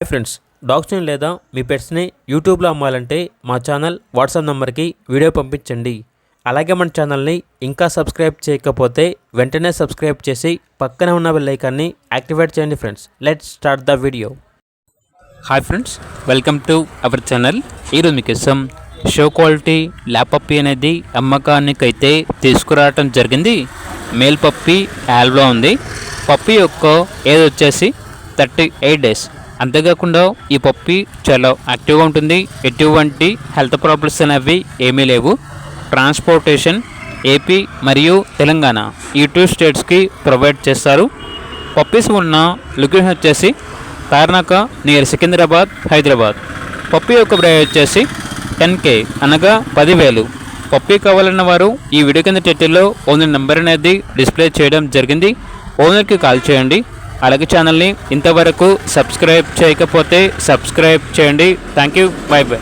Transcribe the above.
Hi friends, డాగ్స్ని లేదా మీ పెట్స్ని యూట్యూబ్లో అమ్మాలంటే మా ఛానల్ వాట్సాప్ నెంబర్కి వీడియో పంపించండి. అలాగే మన ఛానల్ని ఇంకా సబ్స్క్రైబ్ చేయకపోతే వెంటనే సబ్స్క్రైబ్ చేసి పక్కనే ఉన్న బెల్ ఐకాన్ని యాక్టివేట్ చేయండి. Friends, let's start the video. Hi friends, welcome to our channel. ఈరోజు మీకోసం షో క్వాలిటీ ల్యాబ్ పప్పీ అనేది అమ్మకానికైతే తీసుకురావటం జరిగింది. మేల్ పప్పీ యాల్వ్లో ఉంది. పప్పీ యొక్క ఏజ్ వచ్చేసి 38 డేస్. అంతేకాకుండా ఈ పప్పీ చాలా యాక్టివ్గా ఉంటుంది. ఎటువంటి హెల్త్ ప్రాబ్లమ్స్ అనేవి ఏమీ లేవు. ట్రాన్స్పోర్టేషన్ ఏపీ మరియు తెలంగాణ ఈ 2 స్టేట్స్కి ప్రొవైడ్ చేస్తారు. పప్పీస్ ఉన్న లొకేషన్ వచ్చేసి తార్నాక నియర్ సికింద్రాబాద్, హైదరాబాద్. పప్పీ యొక్క ప్రైస్ వచ్చేసి 10K అనగా 10,000. పప్పీ కావాలన్న వారు ఈ వీడియో కింద టైటిల్లో ఓనర్ నెంబర్ అనేది డిస్ప్లే చేయడం జరిగింది. ఓనర్కి కాల్ చేయండి. అలాగే ఛానల్ని ఇంతవరకు సబ్స్క్రైబ్ చేయకపోతే సబ్స్క్రైబ్ చేయండి. Thank you. By by.